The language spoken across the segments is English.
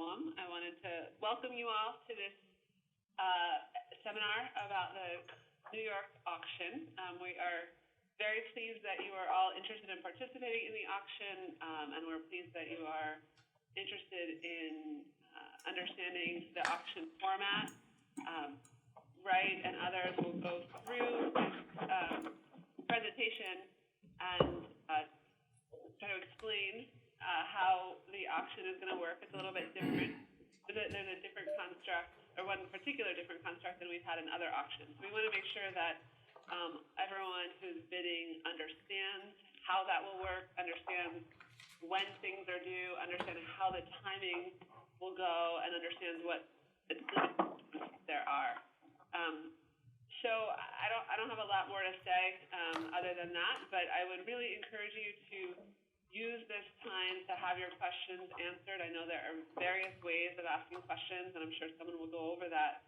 BOEM. I wanted to welcome you all to this seminar about the New York auction. We are very pleased that you are all interested in participating in the auction, and we're pleased that you are interested in understanding the auction format. Wright and others will go through this presentation and try to explain how the auction is going to work. It's a little bit different. There's a different construct, or one particular different construct than we've had in other auctions. We want to make sure that everyone who's bidding understands how that will work, understands when things are due, understands how the timing will go, and understands what there are. So I don't have a lot more to say other than that, but I would really encourage you to use this time to have your questions answered. I know there are various ways of asking questions, and I'm sure someone will go over that,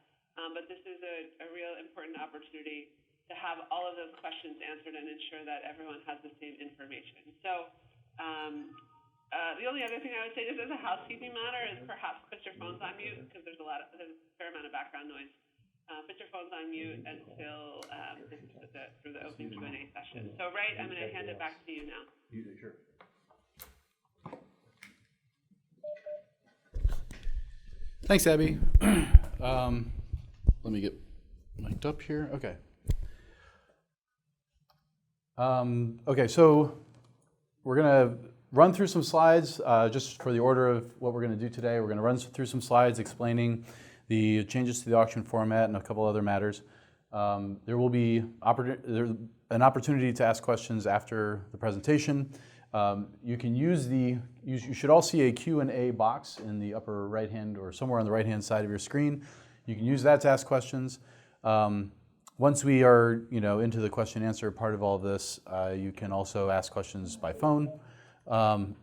but this is a real important opportunity to have all of those questions answered and ensure that everyone has the same information. So the only other thing I would say, just as a housekeeping matter, is perhaps put your phones on mute, because there's a fair amount of background noise. Put your phones on mute until through the open Q&A session. So, Wright, I'm going to hand it back to you now. Sure. Thanks, Abby. Let me get mic'd up here. Okay. Okay, so we're going to run through some slides just for the order of what we're going to do today. We're going to run through some slides explaining the changes to the auction format and a couple other matters. There will be an opportunity to ask questions after the presentation. You can use you should all see a Q&A box in the upper right hand or somewhere on the right hand side of your screen. You can use that to ask questions. Once we are into the question and answer part of all of this, you can also ask questions by phone. And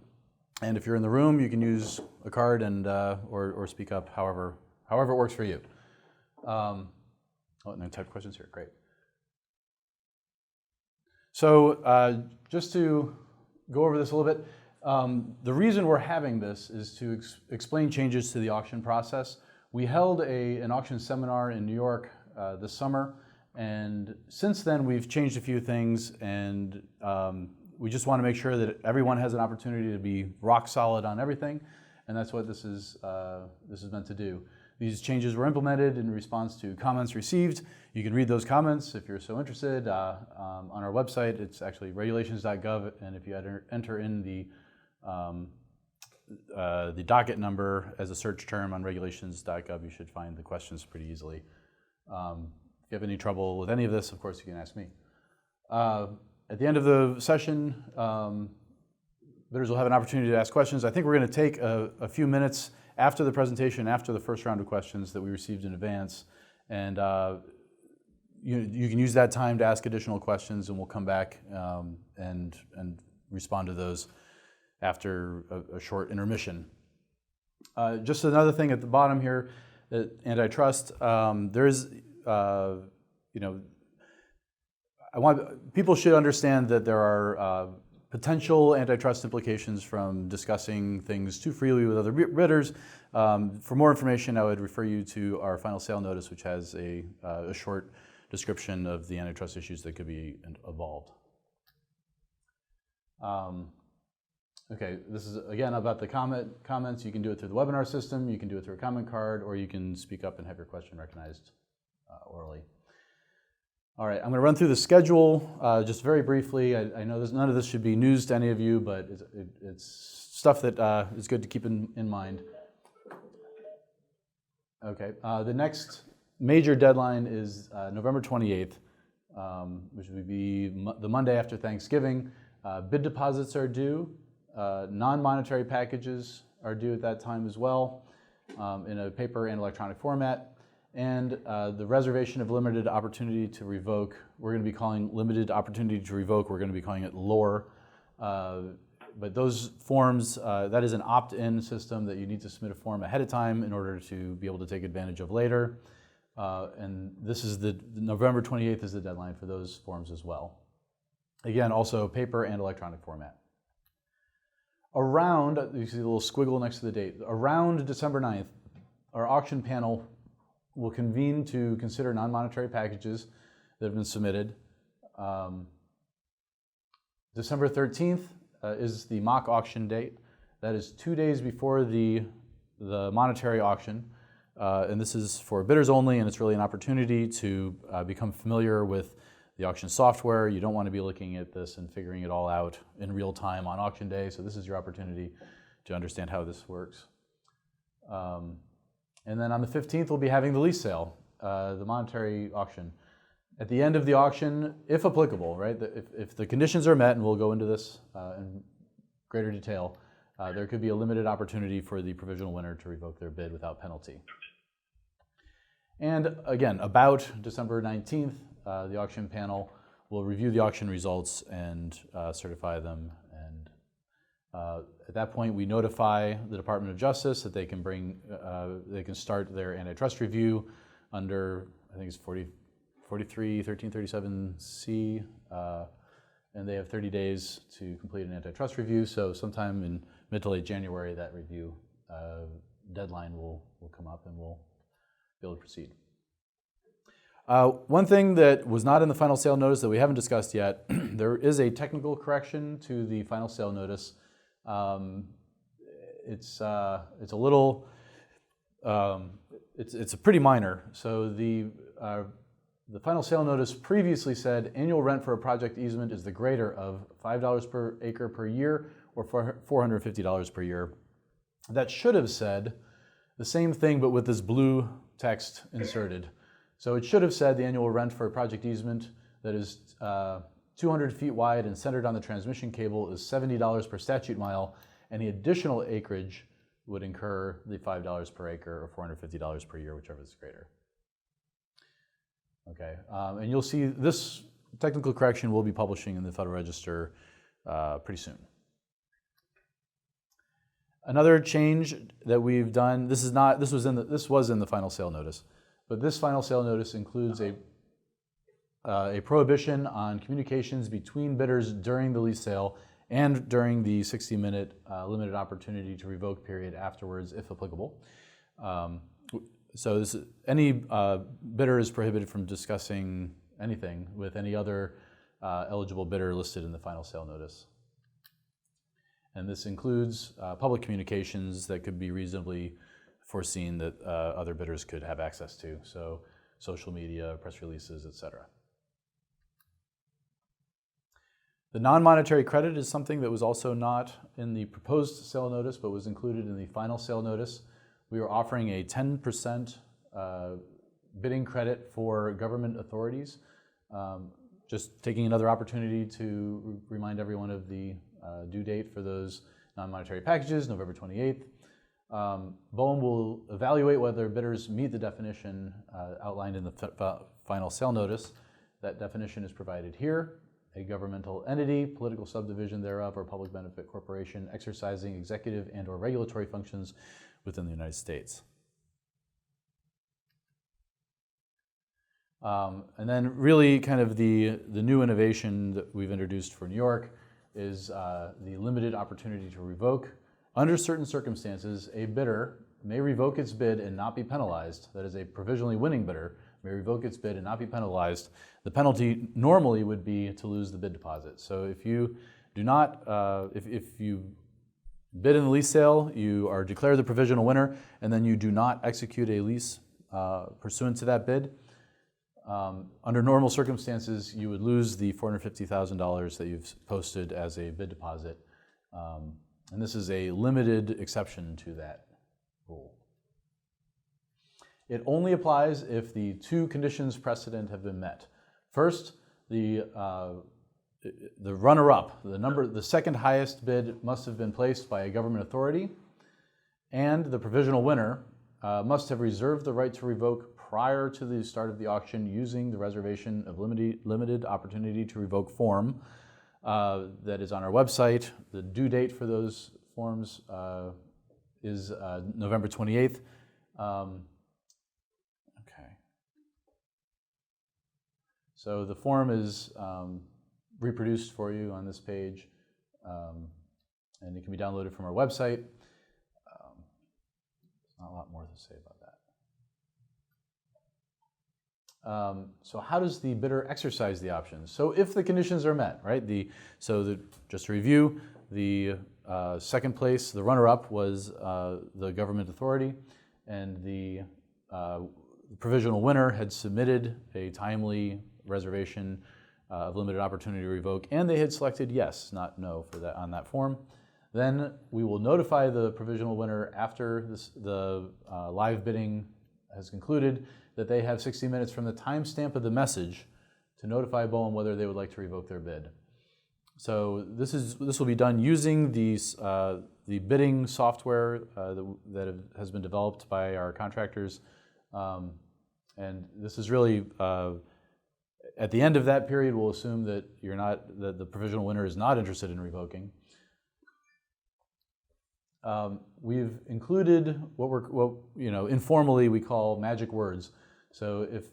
if you're in the room, you can use a card and or speak up however it works for you. And then type questions here, great. So just to go over this a little bit, the reason we're having this is to explain changes to the auction process. We held an auction seminar in New York this summer, and since then we've changed a few things, and we just want to make sure that everyone has an opportunity to be rock solid on everything, and that's what this is meant to do. These changes were implemented in response to comments received. You can read those comments if you're so interested on our website. It's actually regulations.gov, and if you enter in the docket number as a search term on regulations.gov, you should find the questions pretty easily. If you have any trouble with any of this, of course, you can ask me. At the end of the session, bidders will have an opportunity to ask questions. I think we're going to take a few minutes after the presentation, after the first round of questions that we received in advance, and you can use that time to ask additional questions, and we'll come back and respond to those after a short intermission. Just another thing at the bottom here, antitrust. People should understand that there are potential antitrust implications from discussing things too freely with other bidders. For more information, I would refer you to our final sale notice, which has a short description of the antitrust issues that could be involved. Okay, this is again about the comments. You can do it through the webinar system, you can do it through a comment card, or you can speak up and have your question recognized orally. All right, I'm going to run through the schedule just very briefly. I know none of this should be news to any of you, but it's stuff that is good to keep in mind. Okay, the next major deadline is November 28th, which would be the Monday after Thanksgiving. Bid deposits are due. Non-monetary packages are due at that time as well, in a paper and electronic format. And the reservation of limited opportunity to revoke, we're going to be calling limited opportunity to revoke, we're going to be calling it LOR. But those forms, that is an opt-in system that you need to submit a form ahead of time in order to be able to take advantage of later. And this is November 28th is the deadline for those forms as well. Again, also paper and electronic format. around, you see the little squiggle next to the date, around December 9th, our auction panel will convene to consider non-monetary packages that have been submitted. December 13th is the mock auction date. That is 2 days before the monetary auction. And this is for bidders only, and it's really an opportunity to become familiar with the auction software. You don't want to be looking at this and figuring it all out in real time on auction day, so this is your opportunity to understand how this works. And then on the 15th, we'll be having the lease sale, the monetary auction. At the end of the auction, if applicable, right, if the conditions are met, and we'll go into this in greater detail, there could be a limited opportunity for the provisional winner to revoke their bid without penalty. And again, about December 19th, the auction panel will review the auction results and certify them. And at that point, we notify the Department of Justice that they can start their antitrust review under, I think it's 1337C, and they have 30 days to complete an antitrust review. So sometime in mid to late January, that review deadline will come up, and we'll be able to proceed. One thing that was not in the final sale notice that we haven't discussed yet, there is a technical correction to the final sale notice. It's a little, it's a pretty minor. So the final sale notice previously said annual rent for a project easement is the greater of $5 per acre per year or $450 per year. That should have said the same thing, but with this blue text inserted. So it should have said the annual rent for a project easement that is 200 feet wide and centered on the transmission cable is $70 per statute mile, and the additional acreage would incur the $5 per acre or $450 per year, whichever is greater. Okay, and you'll see this technical correction we'll be publishing in the Federal Register pretty soon. Another change that we've done, this was in the final sale notice, but this final sale notice includes a prohibition on communications between bidders during the lease sale and during the 60-minute limited opportunity to revoke period afterwards, if applicable. So any bidder is prohibited from discussing anything with any other eligible bidder listed in the final sale notice. And this includes public communications that could be reasonably foreseen that other bidders could have access to, so social media, press releases, etc. The non-monetary credit is something that was also not in the proposed sale notice, but was included in the final sale notice. We were offering a 10% bidding credit for government authorities. Just taking another opportunity to remind everyone of the due date for those non-monetary packages, November 28th. BOEM will evaluate whether bidders meet the definition outlined in the final sale notice. That definition is provided here: a governmental entity, political subdivision thereof, or public benefit corporation exercising executive and or regulatory functions within the United States. And then really kind of the new innovation that we've introduced for New York is the limited opportunity to revoke. Under certain circumstances, a bidder may revoke its bid and not be penalized. That is, a provisionally winning bidder may revoke its bid and not be penalized. The penalty normally would be to lose the bid deposit. So if you do not, if you bid in the lease sale, you are declared the provisional winner, and then you do not execute a lease pursuant to that bid, under normal circumstances, you would lose the $450,000 that you've posted as a bid deposit. And this is a limited exception to that rule. It only applies if the two conditions precedent have been met. First, the runner-up, the second highest bid must have been placed by a government authority, and the provisional winner must have reserved the right to revoke prior to the start of the auction using the reservation of limited opportunity to revoke form that is on our website. The due date for those forms is November 28th. Okay. So the form is reproduced for you on this page. and it can be downloaded from our website. Not a lot more to say about that. So how does the bidder exercise the options? So if the conditions are met, right? Just to review, the second place, the runner-up was the government authority, and the provisional winner had submitted a timely reservation of limited opportunity to revoke, and they had selected yes, not no for that on that form. Then we will notify the provisional winner after the live bidding has concluded that they have 60 minutes from the timestamp of the message to notify BOEM whether they would like to revoke their bid. So this will be done using the bidding software that has been developed by our contractors, and this is really at the end of that period. We'll assume that that the provisional winner is not interested in revoking. We've included what informally we call magic words. So if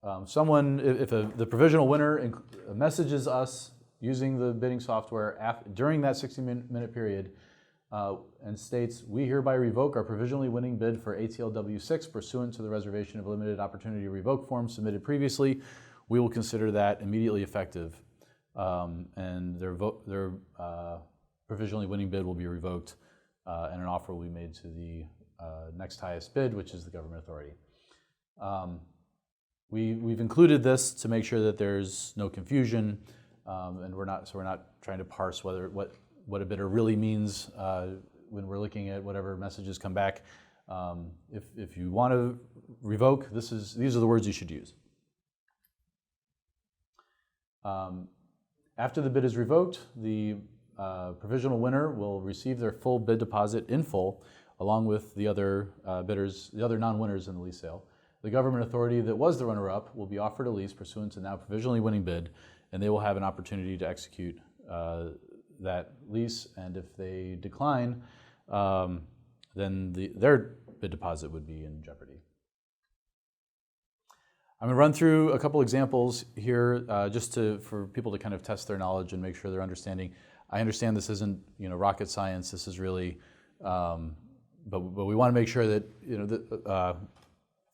the provisional winner messages us using the bidding software during that 60-minute period and states, "We hereby revoke our provisionally winning bid for ATLW6 pursuant to the reservation of limited opportunity to revoke form submitted previously," we will consider that immediately effective, and their provisionally winning bid will be revoked, and an offer will be made to the next highest bid, which is the government authority. We've included this to make sure that there's no confusion, and we're not trying to parse what a bidder really means when we're looking at whatever messages come back. If you want to revoke, these are the words you should use. After the bid is revoked, the provisional winner will receive their full bid deposit in full, along with the other bidders, the other non-winners in the lease sale. The government authority that was the runner-up will be offered a lease pursuant to now provisionally winning bid, and they will have an opportunity to execute that lease. And if they decline, then their bid deposit would be in jeopardy. I'm going to run through a couple examples here, just for people to kind of test their knowledge and make sure they're understanding. I understand this isn't rocket science. This is really, but we want to make sure that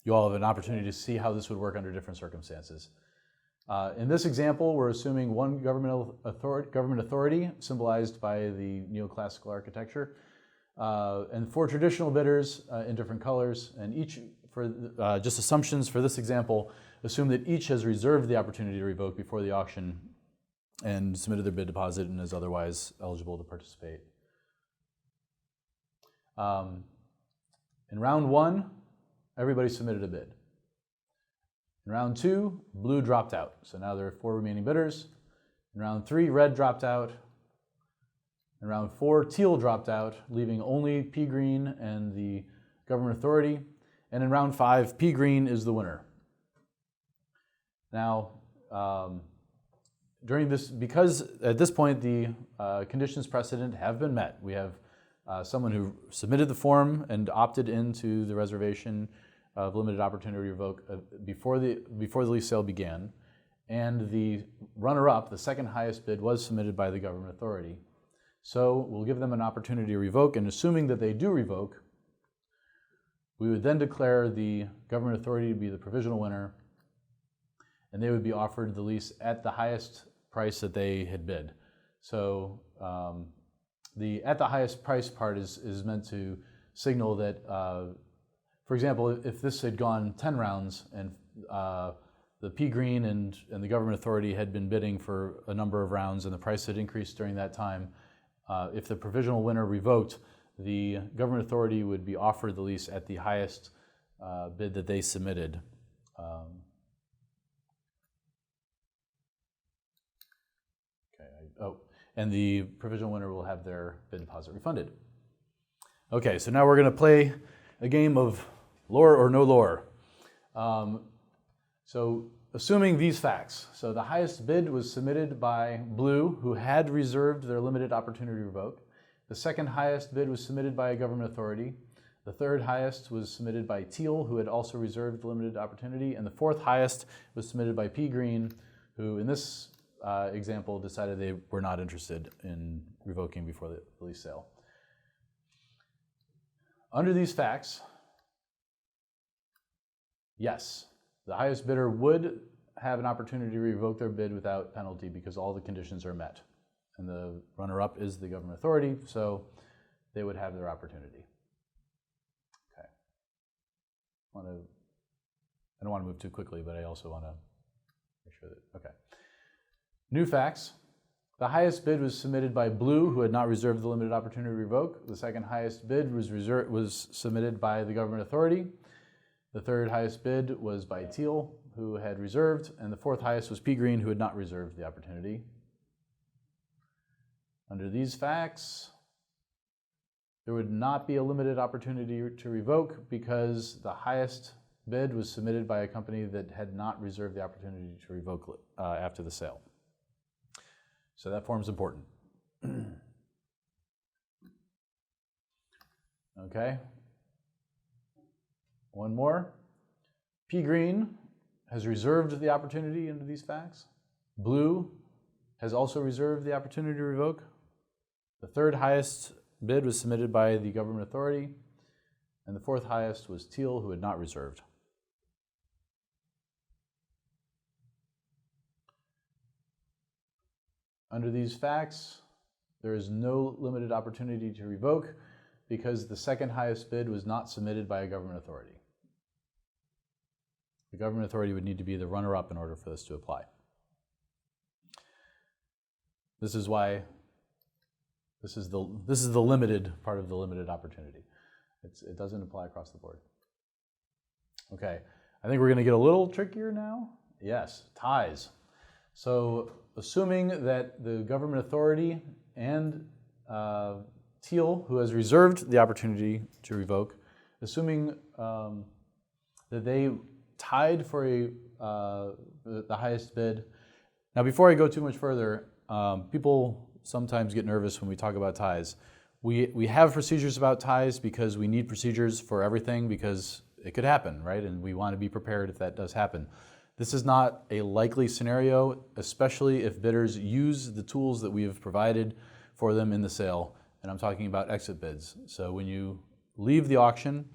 you all have an opportunity to see how this would work under different circumstances. In this example, we're assuming one government authority, symbolized by the neoclassical architecture, and 4 traditional bidders in different colors, and each, for just assumptions for this example, assume that each has reserved the opportunity to revoke before the auction and submitted their bid deposit and is otherwise eligible to participate. In round 1, everybody submitted a bid. In round 2, blue dropped out. So now there are 4 remaining bidders. In round 3, red dropped out. In round 4, teal dropped out, leaving only pea green and the government authority. And in round 5, pea green is the winner. Now, because at this point the conditions precedent have been met, we have someone who submitted the form and opted into the reservation of limited opportunity to revoke before the lease sale began, and the runner-up, the second highest bid, was submitted by the government authority. So we'll give them an opportunity to revoke, and assuming that they do revoke, we would then declare the government authority to be the provisional winner, and they would be offered the lease at the highest price that they had bid. So the at the highest price part is meant to signal that, for example, if this had gone 10 rounds and the pea green and the government authority had been bidding for a number of rounds and the price had increased during that time, if the provisional winner revoked, the government authority would be offered the lease at the highest bid that they submitted. And the provisional winner will have their bid deposit refunded. Okay, so now we're going to play a game of lore or no lore. So assuming these facts, so the highest bid was submitted by blue, who had reserved their limited opportunity to revoke. The second highest bid was submitted by a government authority. The third highest was submitted by teal, who had also reserved the limited opportunity. And the fourth highest was submitted by pea green, who in this example decided they were not interested in revoking before the lease sale. Under these facts, yes, the highest bidder would have an opportunity to revoke their bid without penalty because all the conditions are met. And the runner-up is the government authority, so they would have their opportunity. Okay. I don't want to move too quickly, but I also want to make sure that, okay. New facts. The highest bid was submitted by Blue, who had not reserved the limited opportunity to revoke. The second highest bid was submitted by the government authority. The third highest bid was by Teal, who had reserved, and the fourth highest was P Green, who had not reserved the opportunity. Under these facts, there would not be a limited opportunity to revoke because the highest bid was submitted by a company that had not reserved the opportunity to revoke after the sale. So that form's important. Okay. One more. P Green has reserved the opportunity under these facts. Blue has also reserved the opportunity to revoke. The third highest bid was submitted by the government authority, and the fourth highest was Teal, who had not reserved. Under these facts, there is no limited opportunity to revoke because the second highest bid was not submitted by a government authority. The government authority would need to be the runner-up in order for this to apply. This is why this is the limited part of the limited opportunity. It doesn't apply across the board. Okay, I think we're going to get a little trickier now. Yes, ties. So assuming that the government authority and Teal, who has reserved the opportunity to revoke, assuming that they tied for the highest bid. Now, before I go too much further, people sometimes get nervous when we talk about ties. We have procedures about ties because we need procedures for everything because it could happen, right? And we want to be prepared if that does happen. This is not a likely scenario, especially if bidders use the tools that we have provided for them in the sale. And I'm talking about exit bids. So when you leave the auction,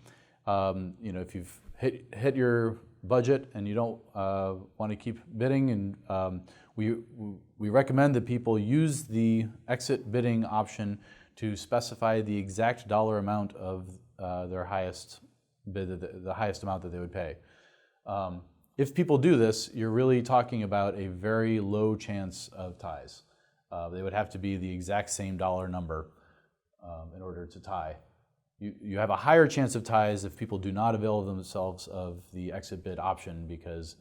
if you've hit your budget and you don't want to keep bidding, and we recommend that people use the exit bidding option to specify the exact dollar amount of their highest bid, the highest amount that they would pay. If people do this, you're really talking about a very low chance of ties. They would have to be the exact same dollar number in order to tie. You have a higher chance of ties if people do not avail themselves of the exit bid option because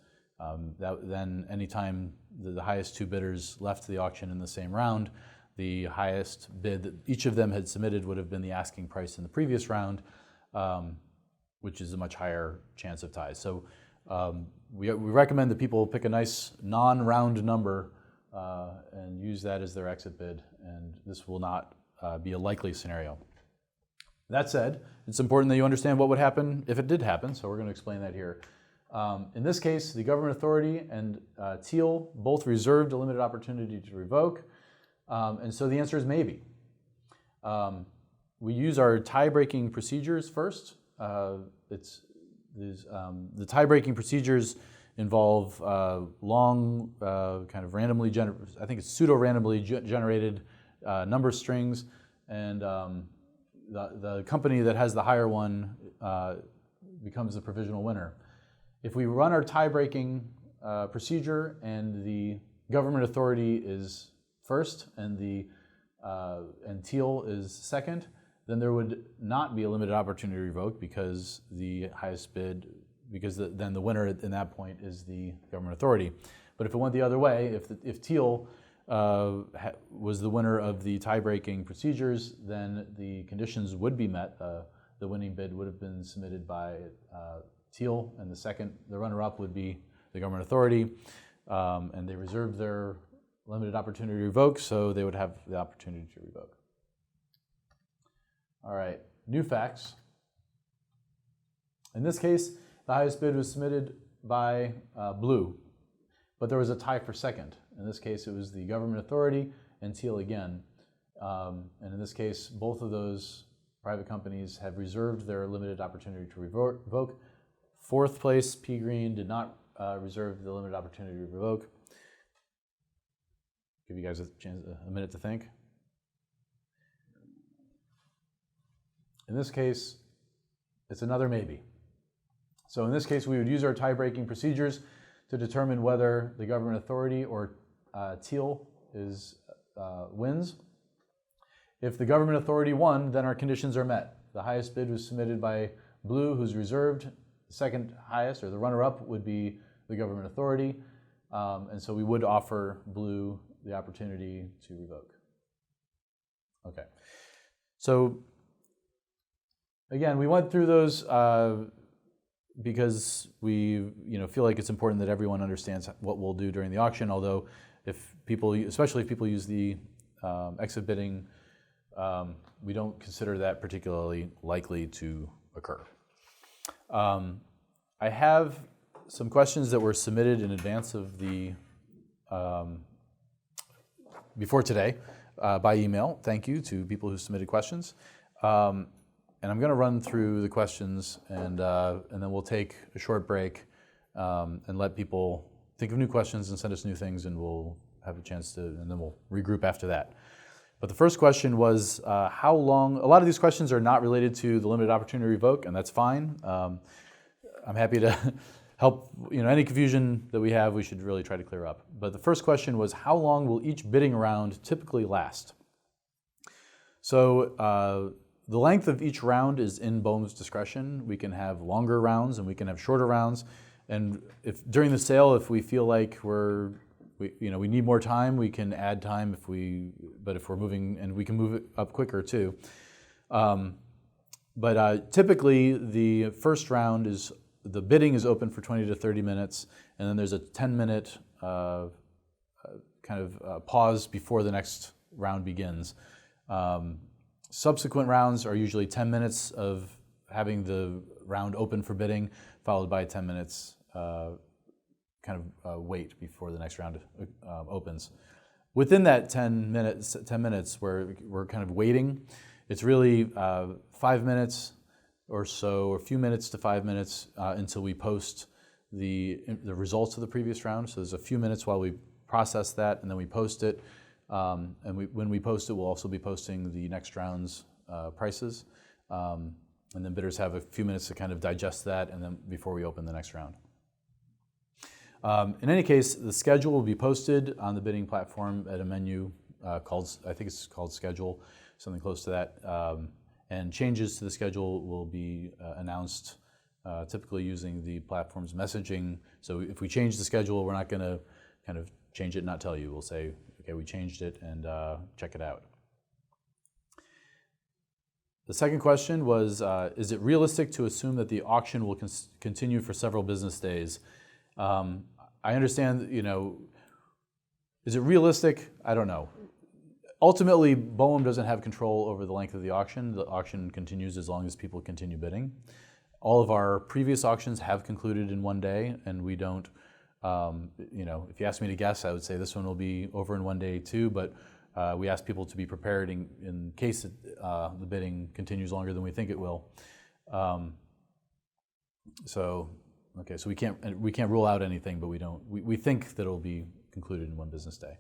then anytime the highest two bidders left the auction in the same round, the highest bid that each of them had submitted would have been the asking price in the previous round, which is a much higher chance of ties. So we recommend that people pick a nice non-round number and use that as their exit bid, and this will not be a likely scenario. That said, it's important that you understand what would happen if it did happen, so we're going to explain that here. In this case, the government authority and Teal both reserved a limited opportunity to revoke, and so the answer is maybe. We use our tie-breaking procedures first. The tie-breaking procedures involve long, kind of randomly I think it's pseudo-randomly generated number strings, and the company that has the higher one becomes the provisional winner. If we run our tie-breaking procedure and the government authority is first and Teal is second, then there would not be a limited opportunity to revoke because the highest bid, then the winner in that point is the government authority. But if it went the other way, if Teal was the winner of the tie-breaking procedures, then the conditions would be met. The winning bid would have been submitted by Teal, and the runner-up would be the government authority, and they reserved their limited opportunity to revoke, so they would have the opportunity to revoke. All right, new facts. In this case, the highest bid was submitted by Blue. but there was a tie for second. In this case, it was the government authority and Teal again. And in this case, both of those private companies have reserved their limited opportunity to revoke. Fourth place, P Green, did not reserve the limited opportunity to revoke. Give you guys a minute to think. In this case, it's another maybe. So in this case, we would use our tie-breaking procedures to determine whether the government authority or Teal wins. If the government authority won, then our conditions are met. The highest bid was submitted by Blue, who's reserved. The second highest, or the runner-up, would be the government authority. And so we would offer Blue the opportunity to revoke. Okay. So again, we went through those because we feel like it's important that everyone understands what we'll do during the auction, although if people, especially if people use the exit bidding, we don't consider that particularly likely to occur. I have some questions that were submitted in advance of the, before today by email. Thank you to people who submitted questions. And I'm going to run through the questions and then we'll take a short break and let people think of new questions and send us new things, and we'll have a chance to, and then we'll regroup after that. But the first question was how long, a lot of these questions are not related to the limited opportunity to revoke, and that's fine. I'm happy to help, any confusion that we have, we should really try to clear up. But the first question was, how long will each bidding round typically last? So the length of each round is in BOEM's discretion. We can have longer rounds and we can have shorter rounds. And if during the sale, if we feel like we need more time, we can add time but if we're moving, and we can move it up quicker too. But typically the first round the bidding is open for 20 to 30 minutes, and then there's a 10-minute pause before the next round begins. Subsequent rounds are usually 10 minutes of having the round open for bidding, followed by 10 minutes wait before the next round opens. Within that 10 minutes where we're kind of waiting, it's really 5 minutes or so, or a few minutes to 5 minutes until we post the results of the previous round. So there's a few minutes while we process that, and then we post it. And when we post it, we'll also be posting the next round's prices. And then bidders have a few minutes to kind of digest that, and then before we open the next round. In any case, the schedule will be posted on the bidding platform at a menu called, I think it's called Schedule, something close to that. And changes to the schedule will be announced typically using the platform's messaging. So if we change the schedule, we're not going to kind of change it and not tell you. We'll say, okay, we changed it, and check it out. The second question was, is it realistic to assume that the auction will continue for several business days? I understand, is it realistic? I don't know. Ultimately, BOEM doesn't have control over the length of the auction. The auction continues as long as people continue bidding. All of our previous auctions have concluded in one day, and we don't, if you ask me to guess, I would say this one will be over in one day too, but we ask people to be prepared in case the bidding continues longer than we think it will. So we can't rule out anything, but we think that it'll be concluded in one business day.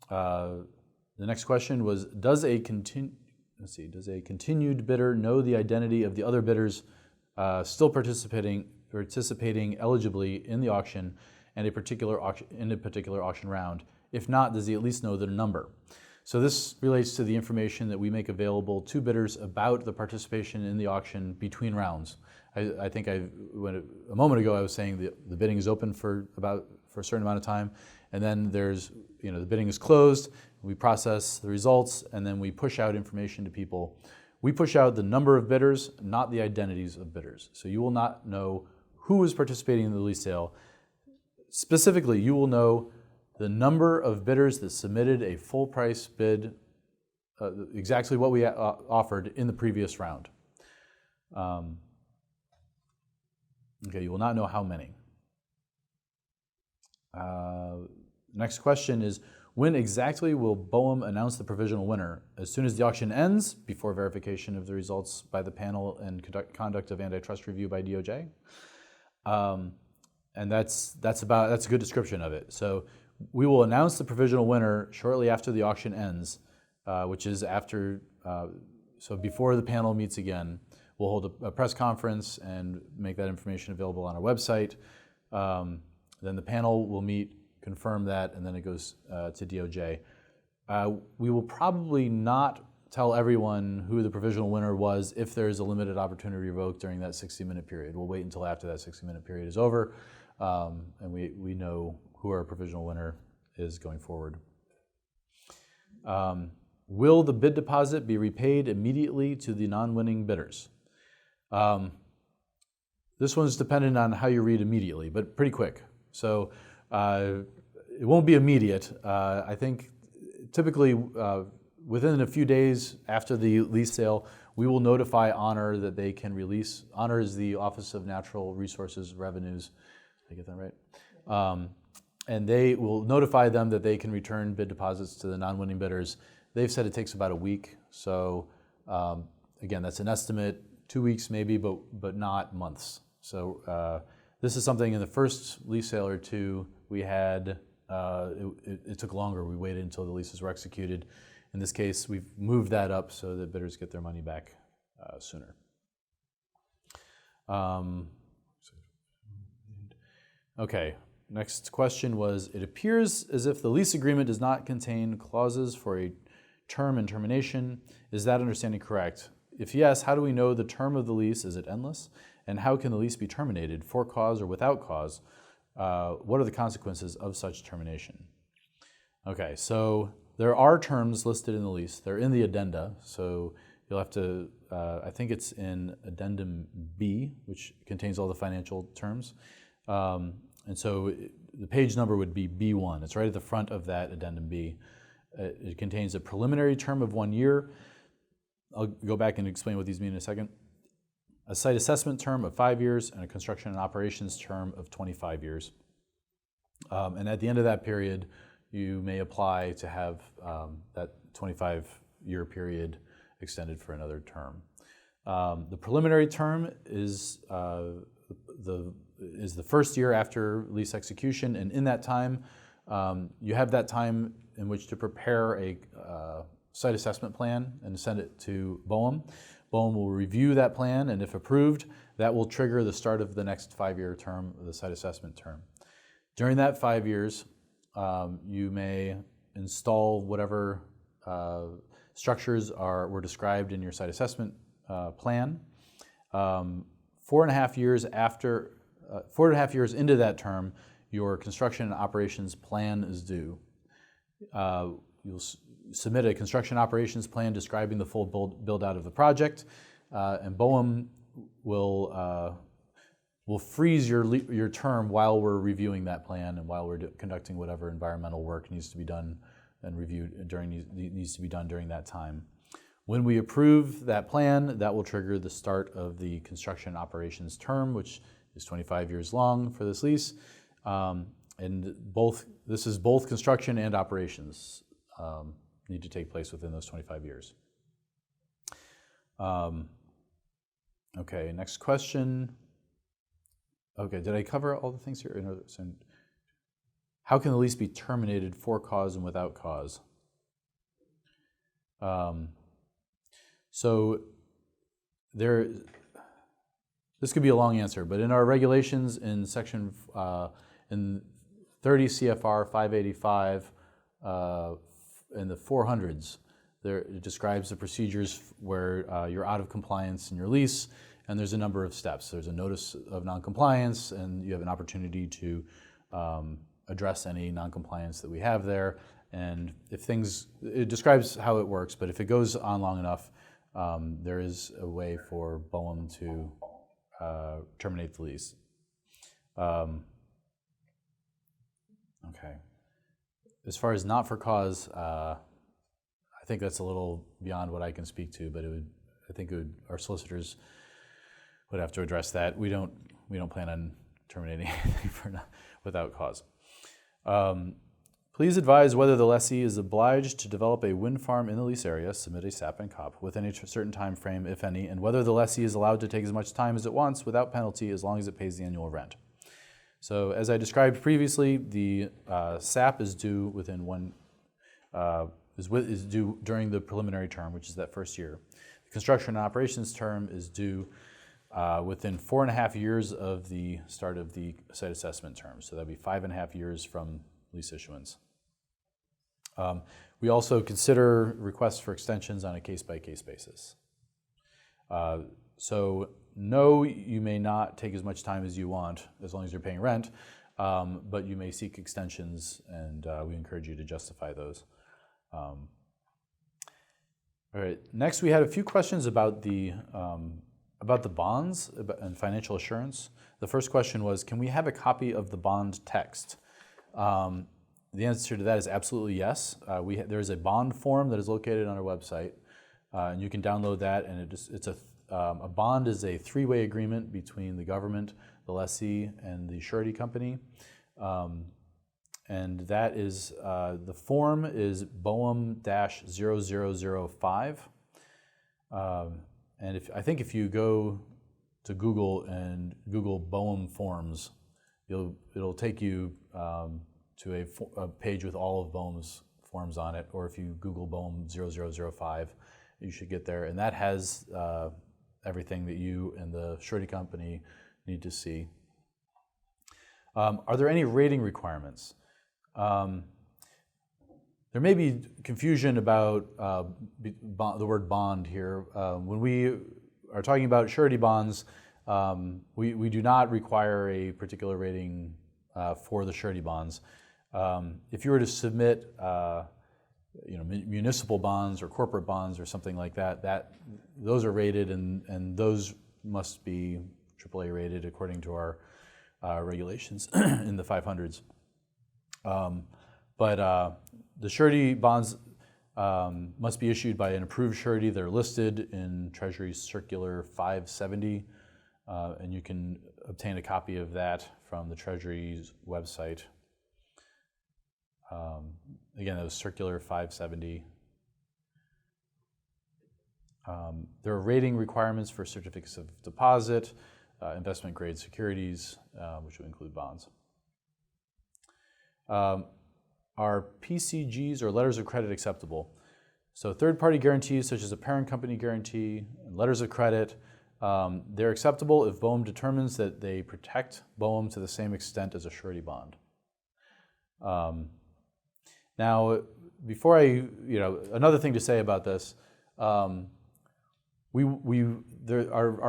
The next question was, does a continued bidder know the identity of the other bidders still participating eligibly in the auction and a particular auction round? If not, does he at least know their number? So this relates to the information that we make available to bidders about the participation in the auction between rounds. I think a moment ago I was saying the bidding is open for a certain amount of time, and then there's, the bidding is closed, we process the results, and then we push out information to people. We push out the number of bidders, not the identities of bidders. So you will not know who is participating in the lease sale. Specifically, you will know the number of bidders that submitted a full price bid, exactly what we offered in the previous round. You will not know how many. Next question is, when exactly will BOEM announce the provisional winner? As soon as the auction ends, before verification of the results by the panel and conduct of antitrust review by DOJ? And that's a good description of it. So we will announce the provisional winner shortly after the auction ends, which is after, so before the panel meets again. We'll hold a press conference and make that information available on our website. Then the panel will meet, confirm that, and then it goes to DOJ. We will probably not tell everyone who the provisional winner was if there's a limited opportunity to revoke during that 60-minute period. We'll wait until after that 60-minute period is over, and we know who our provisional winner is going forward. Will the bid deposit be repaid immediately to the non-winning bidders? This one's dependent on how you read immediately, but pretty quick. So it won't be immediate. I think typically within a few days after the lease sale, we will notify Honor that they can release. Honor is the Office of Natural Resources Revenues. Did I get that right? And they will notify them that they can return bid deposits to the non-winning bidders. They've said it takes about a week. So again, that's an estimate, 2 weeks maybe, but not months. So this is something in the first lease sale or two we had, it took longer. We waited until the leases were executed. In this case, we've moved that up so that bidders get their money back sooner. Okay, next question was, it appears as if the lease agreement does not contain clauses for a term and termination. Is that understanding correct? If yes, how do we know the term of the lease? Is it endless? And how can the lease be terminated, for cause or without cause? What are the consequences of such termination? Okay, so there are terms listed in the lease. They're in the addenda, so you'll have to, I think it's in addendum B, which contains all the financial terms. And so the page number would be B1. It's right at the front of that addendum B. It contains a preliminary term of 1 year. I'll go back and explain what these mean in a second. A site assessment term of 5 years and a construction and operations term of 25 years. And at the end of that period, you may apply to have that 25-year period extended for another term. The preliminary term is the first year after lease execution, and in that time, you have that time in which to prepare a site assessment plan and send it to BOEM. BOEM will review that plan, and if approved, that will trigger the start of the next 5-year term of the site assessment term. During that 5 years, you may install whatever structures were described in your site assessment plan. 4.5 years after, 4.5 years into that term, your construction and operations plan is due. You'll submit a construction operations plan describing the full build out of the project, and BOEM will freeze your term while we're reviewing that plan and while we're conducting whatever environmental work needs to be done and reviewed needs to be done during that time. When we approve that plan, that will trigger the start of the construction operations term, which is 25 years long for this lease, and this is both construction and operations need to take place within those 25 years. Okay, next question. Okay, did I cover all the things here? How can the lease be terminated for cause and without cause? So this could be a long answer, but in our regulations in section in 30 CFR 585 in the 400s, it describes the procedures where you're out of compliance in your lease, and there's a number of steps. There's a notice of noncompliance, and you have an opportunity to address any noncompliance that we have there. And it describes how it works, but if it goes on long enough, there is a way for BOEM to terminate the lease. Okay. As far as not for cause, I think that's a little beyond what I can speak to, but our solicitors would have to address that. We don't plan on terminating anything without cause. Please advise whether the lessee is obliged to develop a wind farm in the lease area, submit a SAP and COP within a certain time frame, if any, and whether the lessee is allowed to take as much time as it wants without penalty as long as it pays the annual rent. So as I described previously, the SAP is due within is due during the preliminary term, which is that first year. The construction and operations term is due within 4.5 years of the start of the site assessment term. So that'd be 5.5 years from lease issuance. We also consider requests for extensions on a case-by-case basis. So no, you may not take as much time as you want as long as you're paying rent, but you may seek extensions, and we encourage you to justify those. All right. Next, we had a few questions about the bonds and financial assurance. The first question was, can we have a copy of the bond text? The answer to that is absolutely yes. There is a bond form that is located on our website, and you can download that. And a bond is a three-way agreement between the government, the lessee, and the surety company. And that is, the form is BOEM-0005. And I think if you go to Google and Google BOEM forms, it'll take you to a page with all of BOEM's forms on it. Or if you Google BOEM-0005, you should get there. And that has everything that you and the surety company need to see. Are there any rating requirements? There may be confusion about the word bond here. When we are talking about surety bonds, we do not require a particular rating for the surety bonds. If you were to submit municipal bonds or corporate bonds or something like that, those are rated, and those must be AAA rated according to our regulations in the 500s. But the surety bonds must be issued by an approved surety. They're listed in Treasury Circular 570, and you can obtain a copy of that from the Treasury's website. Again, that was Circular 570. There are rating requirements for certificates of deposit, investment grade securities, which would include bonds. Are PCGs or letters of credit acceptable? So third-party guarantees such as a parent company guarantee and letters of credit, they're acceptable if BOEM determines that they protect BOEM to the same extent as a surety bond. Now, before another thing to say about this, our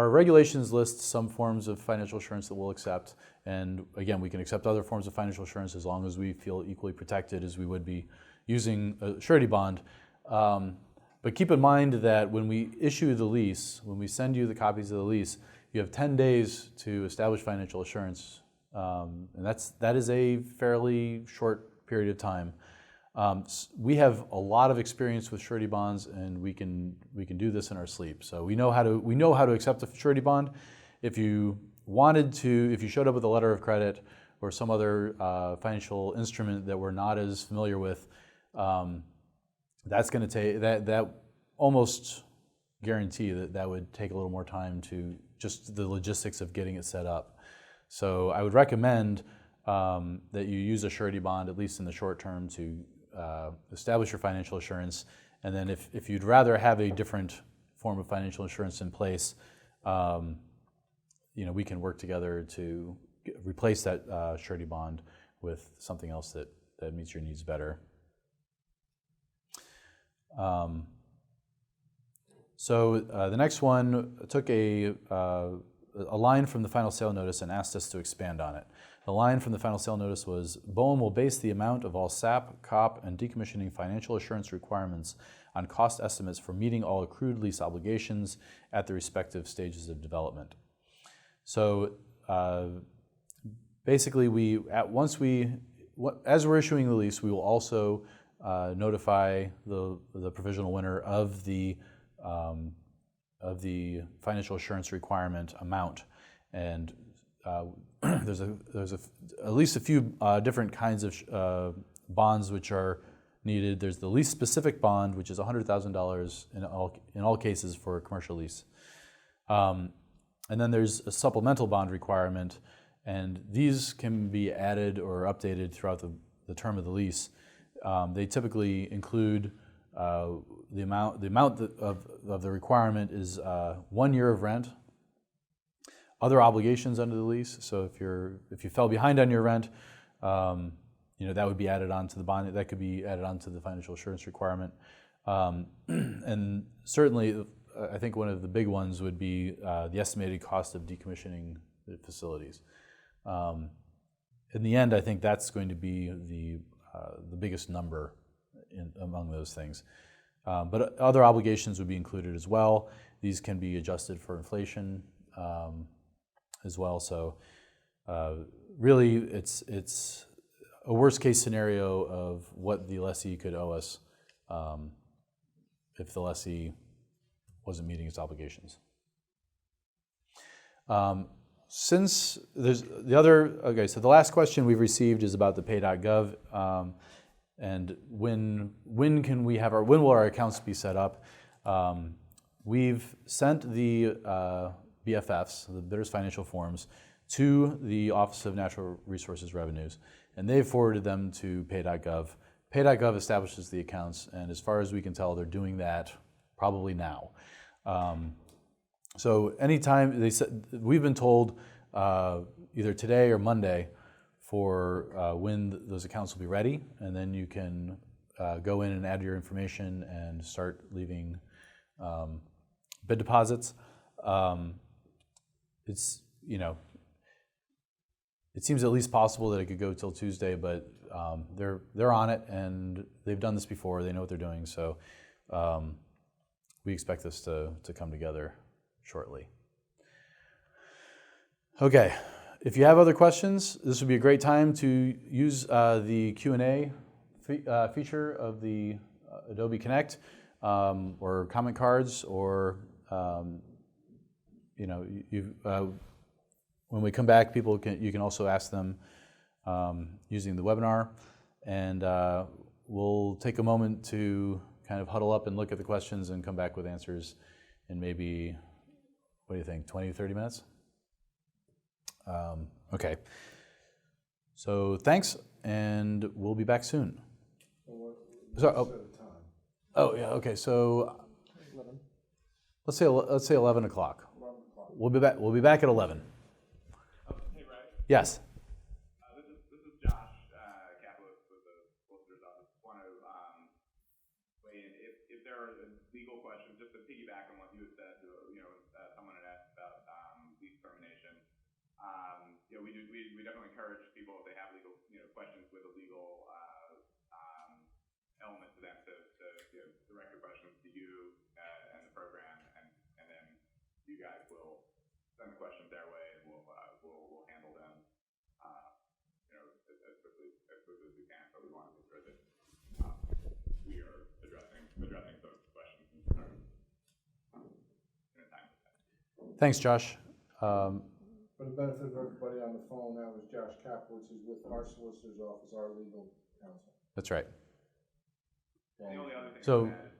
regulations list some forms of financial assurance that we'll accept, and again, we can accept other forms of financial assurance as long as we feel equally protected as we would be using a surety bond. But keep in mind that when we issue the lease, when we send you the copies of the lease, you have 10 days to establish financial assurance, and that is a fairly short period of time. We have a lot of experience with surety bonds, and we can do this in our sleep. So we know how to accept a surety bond. If you showed up with a letter of credit or some other financial instrument that we're not as familiar with, that's going to take that almost guarantee that would take a little more time to just the logistics of getting it set up. So I would recommend that you use a surety bond, at least in the short term, to establish your financial assurance. And then if you'd rather have a different form of financial insurance in place, we can work together to replace that surety bond with something else that meets your needs better. So the next one took a line from the final sale notice and asked us to expand on it. The line from the final sale notice was, BOEM will base the amount of all SAP, COP, and decommissioning financial assurance requirements on cost estimates for meeting all accrued lease obligations at the respective stages of development. So basically, as we're issuing the lease, we will also notify the provisional winner of the financial assurance requirement amount, and there's at least a few different kinds of bonds which are needed. There's the lease-specific bond, which is $100,000 in all cases for a commercial lease. And then there's a supplemental bond requirement, and these can be added or updated throughout the term of the lease. They typically include the amount of the requirement is 1 year of rent, other obligations under the lease. So if you fell behind on your rent, that would be added onto the bond. That could be added onto the financial assurance requirement. And certainly, I think one of the big ones would be the estimated cost of decommissioning the facilities. In the end, I think that's going to be the biggest number among those things. But other obligations would be included as well. These can be adjusted for inflation as well. So really, it's a worst case scenario of what the lessee could owe us if the lessee wasn't meeting its obligations. Since there's so the last question we've received is about the pay.gov, and when will our accounts be set up? We've sent the BFFs, the bidders financial forms, to the Office of Natural Resources Revenues, and they've forwarded them to pay.gov. Pay.gov establishes the accounts, and as far as we can tell, they're doing that probably now. So anytime they said, we've been told either today or Monday for when those accounts will be ready, and then you can go in and add your information and start leaving bid deposits. It seems at least possible that it could go till Tuesday, but they're on it, and they've done this before. They know what they're doing, so we expect this to come together shortly. Okay, if you have other questions, this would be a great time to use the Q&A feature of the Adobe Connect, or comment cards, or when we come back, you can also ask them using the webinar, and we'll take a moment to kind of huddle up and look at the questions and come back with answers in maybe, what do you think, 20, 30 minutes? Okay. So thanks, and we'll be back soon. Yeah, okay, so 11. Let's say 11 o'clock. 11 o'clock. We'll be back at 11. Hey, Ray. Yes. This is Josh Kapowitz with the Solicitor's Office. Want to weigh in if there are legal questions, just to piggyback on what you had said. Someone had asked about lease termination. We definitely encourage people, if they have legal questions with a legal element to them, to direct your questions to you and the program, and then you guys will send the questions their way, and we'll handle them as quickly as we can. But we want to make sure that we are addressing those questions in a timely fashion. Thanks, Josh. For the benefit of everybody on the phone, that was Josh Kapowitz, who's with our solicitor's office, our legal counsel. That's right. The only other thing So, that is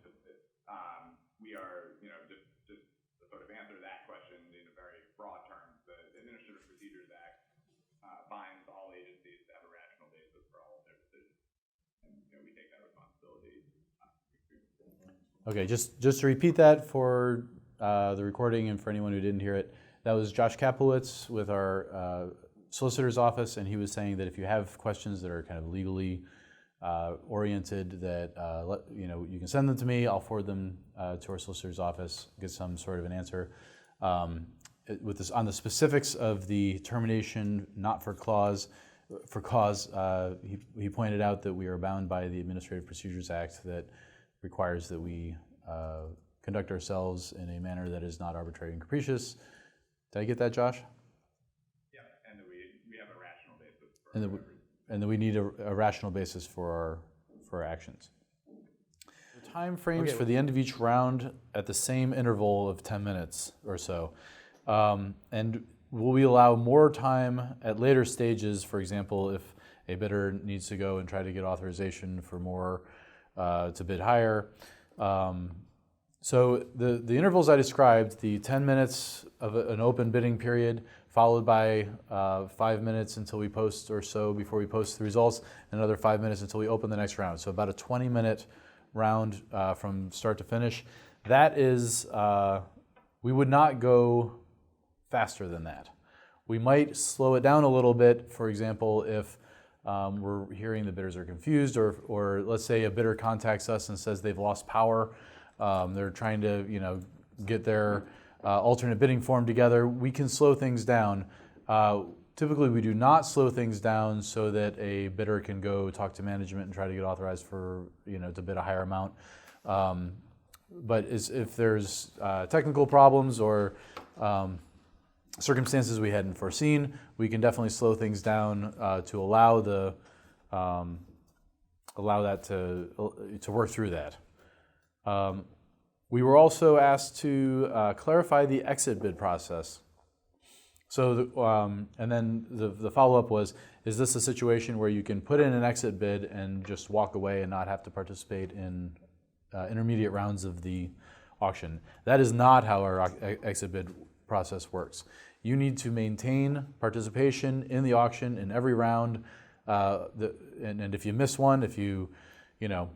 we are, just to sort of answer that question in a very broad terms, the Administrative Procedures Act binds all agencies to have a rational basis for all of their decisions, and we take that responsibility. Okay, just to repeat that for the recording and for anyone who didn't hear it, that was Josh Kapowitz with our solicitor's office, and he was saying that if you have questions that are kind of legally oriented, that you can send them to me. I'll forward them to our solicitor's office, get some sort of an answer. With this on the specifics of the termination, not for cause, he pointed out that we are bound by the Administrative Procedures Act that requires that we conduct ourselves in a manner that is not arbitrary and capricious. Did I get that, Josh? Yeah, and that we have a rational basis for and that we need a rational basis for our actions. The time frames for the end of each round at the same interval of 10 minutes or so. And will we allow more time at later stages, for example, if a bidder needs to go and try to get authorization for more to bid higher. So the intervals I described, the 10 minutes of an open bidding period, followed by 5 minutes until we post or so before we post the results, and another 5 minutes until we open the next round. So about a 20-minute round from start to finish. That is, we would not go faster than that. We might slow it down a little bit, for example, if we're hearing the bidders are confused, or let's say a bidder contacts us and says they've lost power. They're trying to, get their alternate bidding form together. We can slow things down. Typically, we do not slow things down so that a bidder can go talk to management and try to get authorized for, to bid a higher amount. But if there's technical problems or circumstances we hadn't foreseen, we can definitely slow things down to allow that to work through that. We were also asked to clarify the exit bid process. So, and then the follow-up was, is this a situation where you can put in an exit bid and just walk away and not have to participate in intermediate rounds of the auction? That is not how our exit bid process works. You need to maintain participation in the auction in every round, and if you miss one, if you go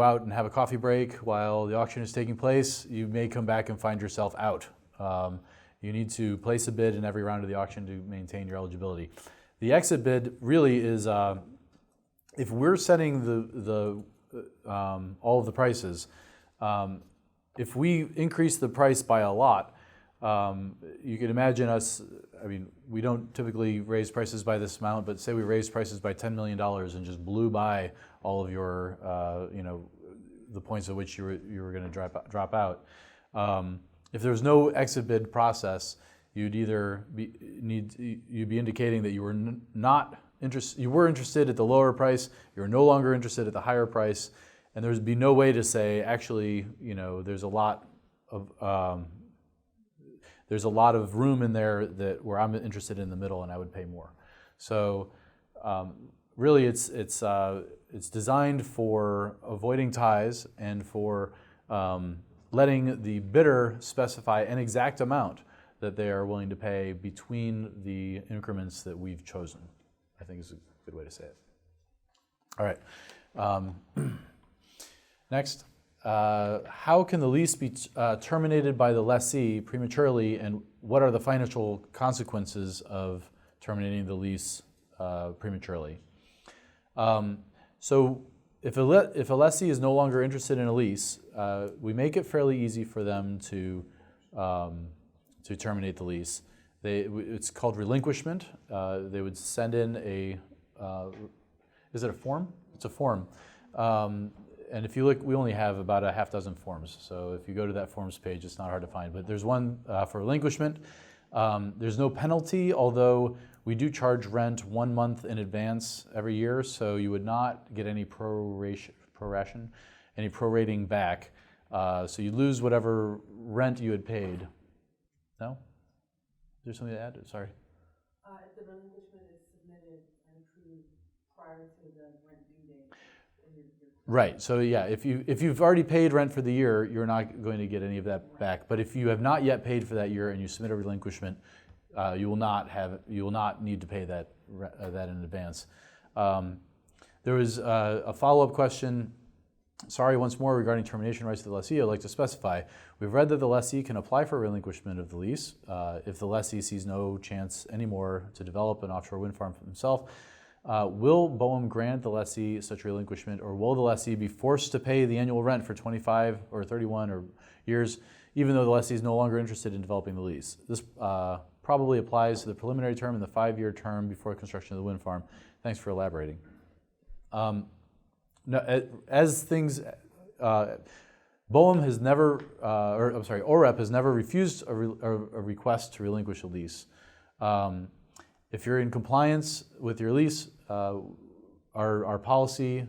out and have a coffee break while the auction is taking place, you may come back and find yourself out. You need to place a bid in every round of the auction to maintain your eligibility. The exit bid really is, if we're setting all of the prices, if we increase the price by a lot, you can imagine us, we don't typically raise prices by this amount, but say we raised prices by $10 million and just blew by all of your, the points at which you were going to drop out. If there was no exit bid process, you'd either you'd be indicating that you were you were interested at the lower price, you're no longer interested at the higher price, and there'd be no way to say, actually, there's a lot of room in there where I'm interested in the middle and I would pay more. So really, it's designed for avoiding ties and for letting the bidder specify an exact amount that they are willing to pay between the increments that we've chosen, I think is a good way to say it. All right. Next, how can the lease be terminated by the lessee prematurely, and what are the financial consequences of terminating the lease prematurely? So if a lessee is no longer interested in a lease, we make it fairly easy for them to terminate the lease. It's called relinquishment. They would send in is it a form? It's a form. And if you look, we only have about a half dozen forms. So if you go to that forms page, it's not hard to find. But there's one for relinquishment. There's no penalty, although we do charge rent 1 month in advance every year. So you would not get any any prorating back. So you lose whatever rent you had paid. No? Is there something to add? Sorry. If the relinquishment is submitted and approved prior to the rent due date. Right. So yeah, if you've already paid rent for the year, you're not going to get any of that back. But if you have not yet paid for that year and you submit a relinquishment, you will not need to pay that in advance. There was a follow-up question. Sorry, once more regarding termination rights of the lessee. I'd like to specify. We've read that the lessee can apply for relinquishment of the lease if the lessee sees no chance anymore to develop an offshore wind farm for himself. Will BOEM grant the lessee such relinquishment, or will the lessee be forced to pay the annual rent for 25 or 31 or years, even though the lessee is no longer interested in developing the lease? This probably applies to the preliminary term and the 5-year term before construction of the wind farm. Thanks for elaborating. As things, BOEM has never, OREP has never refused a request to relinquish a lease. If you're in compliance with your lease, our policy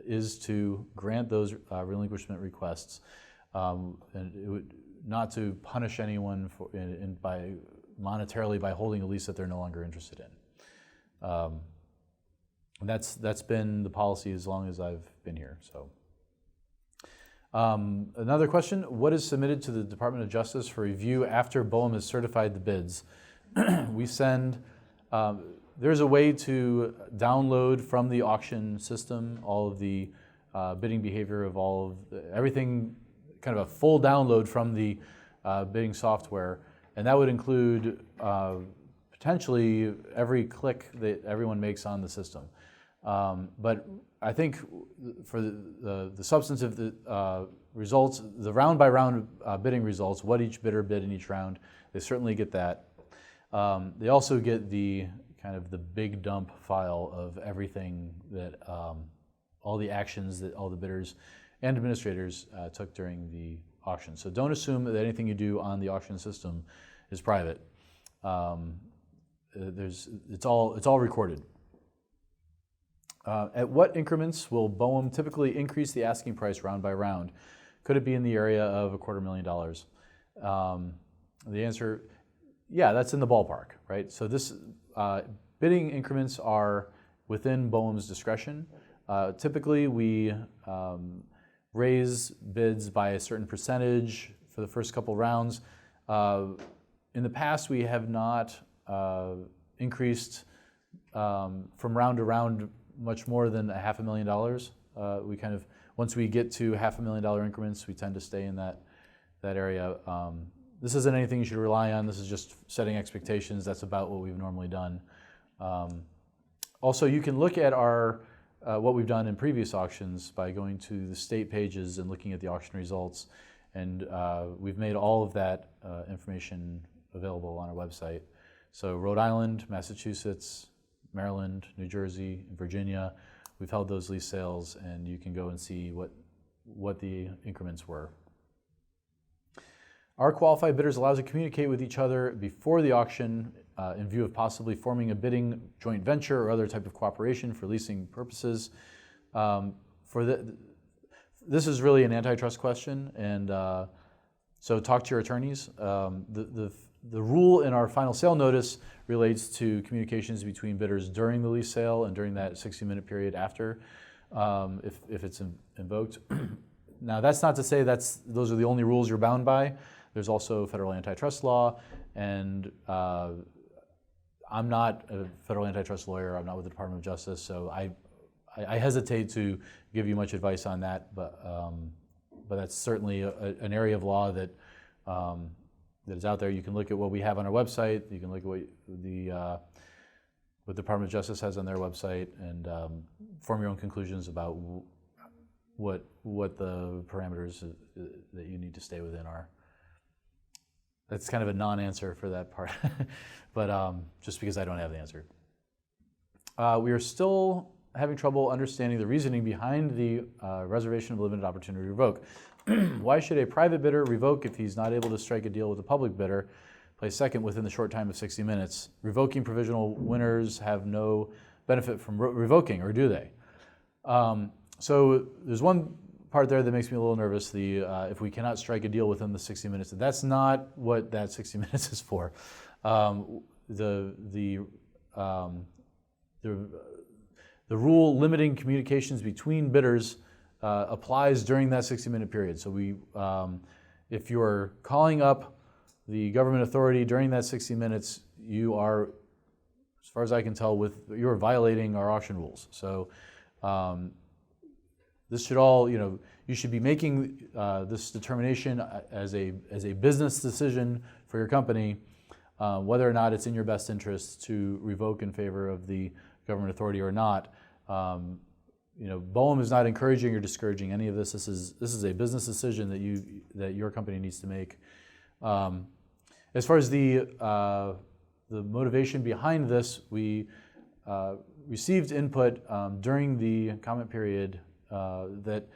is to grant those relinquishment requests, and not to punish anyone monetarily by holding a lease that they're no longer interested in. And that's been the policy as long as I've been here. So, another question: what is submitted to the Department of Justice for review after BOEM has certified the bids? We send. There's a way to download from the auction system all of the bidding behavior of everything, kind of a full download from the bidding software, and that would include potentially every click that everyone makes on the system. But I think for the substantive results, the round by round bidding results, what each bidder bid in each round, they certainly get that. They also get the kind of the big dump file of everything that all the actions that all the bidders and administrators took during the auction. So don't assume that anything you do on the auction system is private. It's all recorded. At what increments will BOEM typically increase the asking price round by round? Could it be in the area of $250,000? The answer, yeah, that's in the ballpark, right? So this bidding increments are within BOEM's discretion. Typically, we raise bids by a certain percentage for the first couple rounds. In the past, we have not increased from round to round much more than $500,000. We kind of, once we get to $500,000 increments, we tend to stay in that area. This isn't anything you should rely on. This is just setting expectations. That's about what we've normally done. Also, you can look at our what we've done in previous auctions by going to the state pages and looking at the auction results. And we've made all of that information available on our website. So Rhode Island, Massachusetts, Maryland, New Jersey, Virginia, we've held those lease sales, and you can go and see what the increments were. Are qualified bidders allowed to communicate with each other before the auction in view of possibly forming a bidding joint venture or other type of cooperation for leasing purposes? This is really an antitrust question, and so talk to your attorneys. The rule in our final sale notice relates to communications between bidders during the lease sale and during that 60-minute period after, if it's invoked. Now, that's not to say those are the only rules you're bound by. There's also federal antitrust law, and I'm not a federal antitrust lawyer. I'm not with the Department of Justice, so I hesitate to give you much advice on that, but that's certainly an area of law that is out there. You can look at what we have on our website. You can look at what the Department of Justice has on their website, and form your own conclusions about what the parameters that you need to stay within are. That's kind of a non-answer for that part, but just because I don't have the answer. We are still having trouble understanding the reasoning behind the reservation of limited opportunity to revoke. Why should a private bidder revoke if he's not able to strike a deal with a public bidder, place second within the short time of 60 minutes? Revoking provisional winners have no benefit from revoking, or do they? So there's one part there that makes me a little nervous, if we cannot strike a deal within the 60 minutes. That's not what that 60 minutes is for. The rule limiting communications between bidders applies during that 60-minute period. So if you're calling up the government authority during that 60 minutes, you are, as far as I can tell, you are violating our auction rules. So this should all, you should be making this determination as a business decision for your company, whether or not it's in your best interest to revoke in favor of the government authority or not. BOEM is not encouraging or discouraging any of this. This is a business decision that your company needs to make. As far as the motivation behind this, we received input during the comment period that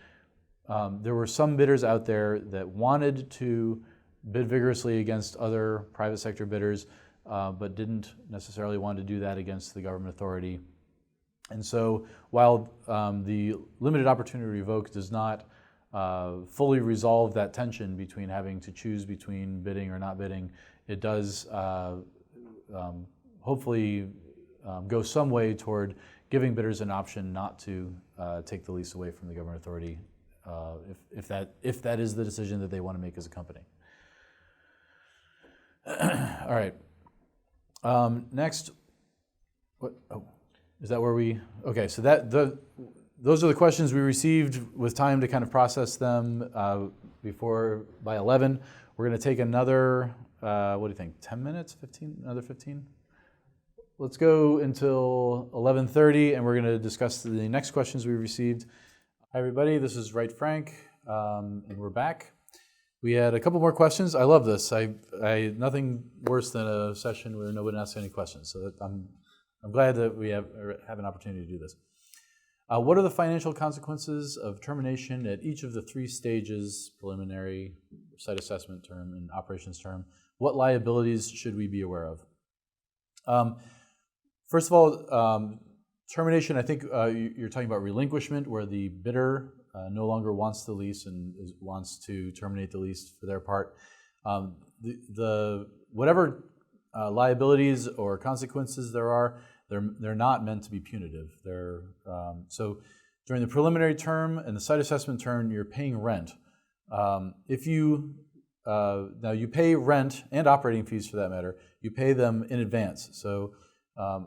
there were some bidders out there that wanted to bid vigorously against other private sector bidders, but didn't necessarily want to do that against the government authority. And so while the limited opportunity to revoke does not fully resolve that tension between having to choose between bidding or not bidding, it does hopefully go some way toward giving bidders an option not to take the lease away from the government authority if that is the decision that they want to make as a company. All right. Next, what? Oh, is that where we? Okay, so those are the questions we received with time to kind of process them before by 11. We're going to take another. What do you think? 10 minutes? 15? Another 15? Let's go until 11:30, and we're going to discuss the next questions we received. Hi, everybody. This is Wright Frank, and we're back. We had a couple more questions. I love this. I nothing worse than a session where nobody asks any questions. So I'm glad that we have an opportunity to do this. What are the financial consequences of termination at each of the three stages: preliminary, site assessment term, and operations term? What liabilities should we be aware of? First of all, termination, I think you're talking about relinquishment, where the bidder no longer wants the lease and wants to terminate the lease for their part. Whatever liabilities or consequences there are, they're not meant to be punitive. So during the preliminary term and the site assessment term, you're paying rent. If you now you pay rent and operating fees for that matter, you pay them in advance. So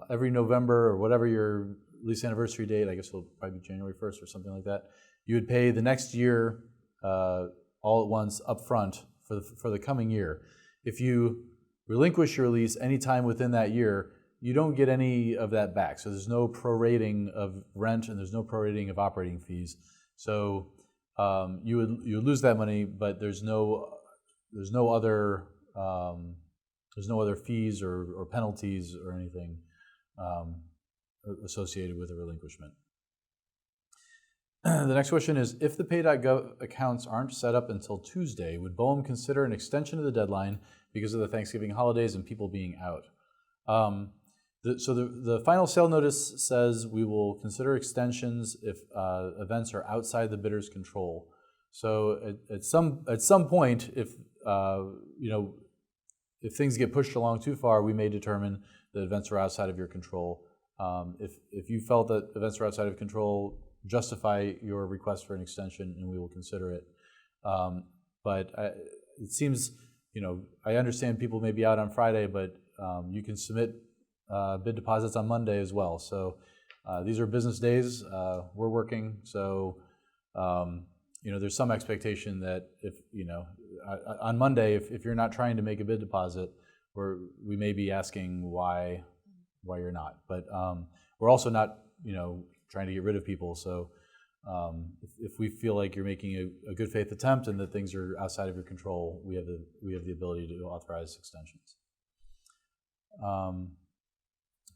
every November or whatever your lease anniversary date, I guess it'll probably be January 1st or something like that, you would pay the next year all at once up front for the coming year. If you relinquish your lease anytime within that year, you don't get any of that back. So there's no prorating of rent and there's no prorating of operating fees. So you would lose that money, but there's no other fees or penalties or anything associated with a relinquishment. The next question is, if the pay.gov accounts aren't set up until Tuesday, would BOEM consider an extension of the deadline because of the Thanksgiving holidays and people being out? So the final sale notice says we will consider extensions if events are outside the bidder's control. So at some point, if things get pushed along too far, we may determine that events are outside of your control. If you felt that events are outside of control, justify your request for an extension, and we will consider it. But it seems, I understand people may be out on Friday, but you can submit bid deposits on Monday as well. So these are business days. We're working, so there's some expectation that if on Monday, if you're not trying to make a bid deposit, we may be asking why you're not. But we're also not trying to get rid of people. So if we feel like you're making a good faith attempt and that things are outside of your control, we have the ability to authorize extensions.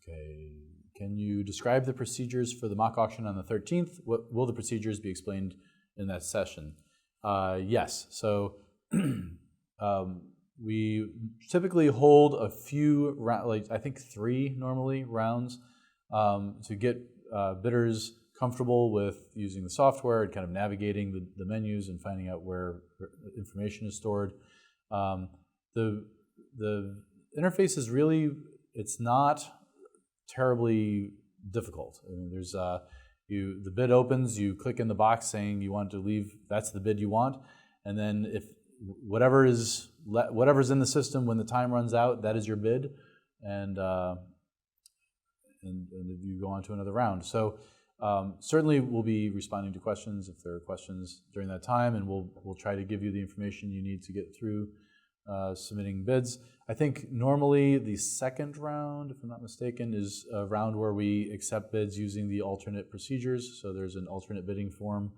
Okay. Can you describe the procedures for the mock auction on the 13th? Will the procedures be explained in that session? Yes. So we typically hold a few, I think 3 normally rounds to get bidders comfortable with using the software and kind of navigating the menus and finding out where information is stored. The interface is really, it's not terribly difficult. I mean, there's the bid opens, you click in the box saying you want to leave, that's the bid you want, and then if whatever's in the system when the time runs out, that is your bid, and you go on to another round. So certainly we'll be responding to questions if there are questions during that time, and we'll try to give you the information you need to get through submitting bids. I think normally the second round, if I'm not mistaken, is a round where we accept bids using the alternate procedures. So there's an alternate bidding form.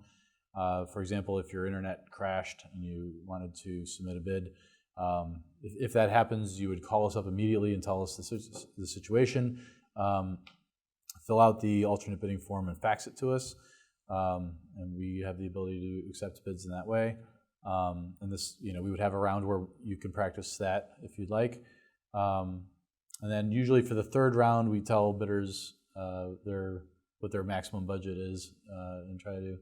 For example, if your internet crashed and you wanted to submit a bid, if that happens, you would call us up immediately and tell us the situation. Fill out the alternate bidding form and fax it to us, and we have the ability to accept bids in that way. And this, we would have a round where you can practice that if you'd like. And then usually for the third round, we tell bidders what their maximum budget is and try to.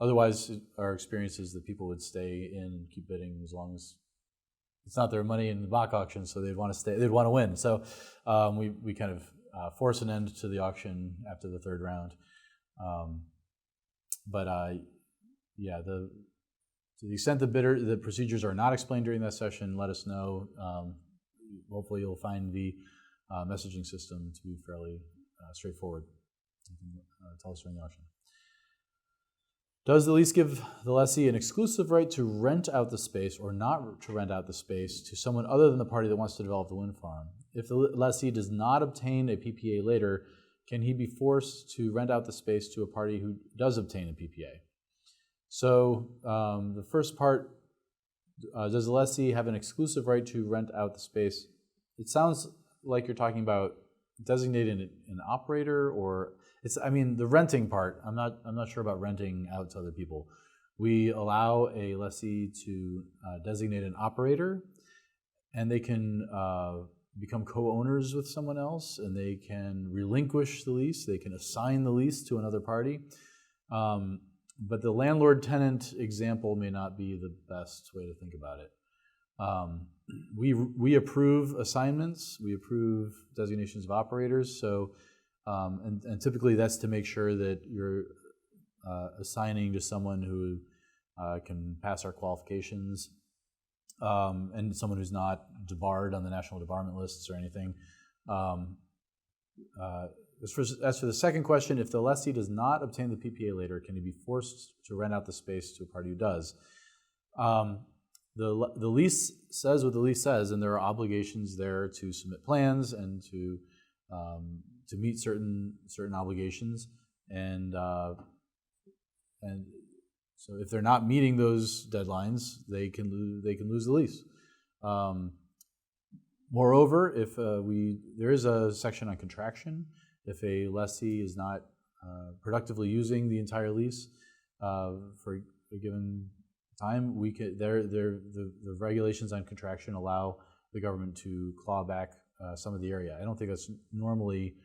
Otherwise, our experience is that people would stay in and keep bidding as long as it's not their money in the mock auction, so they'd want to stay. They'd want to win. So we kind of force an end to the auction after the third round. Yeah, to the extent the procedures are not explained during that session, let us know. Hopefully, you'll find the messaging system to be fairly straightforward. You can tell us during the auction. Does the lease give the lessee an exclusive right to rent out the space or not to rent out the space to someone other than the party that wants to develop the wind farm? If the lessee does not obtain a PPA later, can he be forced to rent out the space to a party who does obtain a PPA? So the first part, does the lessee have an exclusive right to rent out the space? It sounds like you're talking about designating an operator, or the renting part. I'm not sure about renting out to other people. We allow a lessee to designate an operator, and they can become co-owners with someone else, and they can relinquish the lease. They can assign the lease to another party. But the landlord-tenant example may not be the best way to think about it. We approve assignments. We approve designations of operators. So, and typically that's to make sure that you're assigning to someone who can pass our qualifications, and someone who's not debarred on the national debarment lists or anything. As for the second question, if the lessee does not obtain the PPA later, can he be forced to rent out the space to a party who does? The lease says what the lease says, and there are obligations there to submit plans and to meet certain obligations, and so if they're not meeting those deadlines, they can lose the lease. Moreover, if there is a section on contraction. If a lessee is not productively using the entire lease for a given time, the regulations on contraction allow the government to claw back some of the area. I don't think that's normally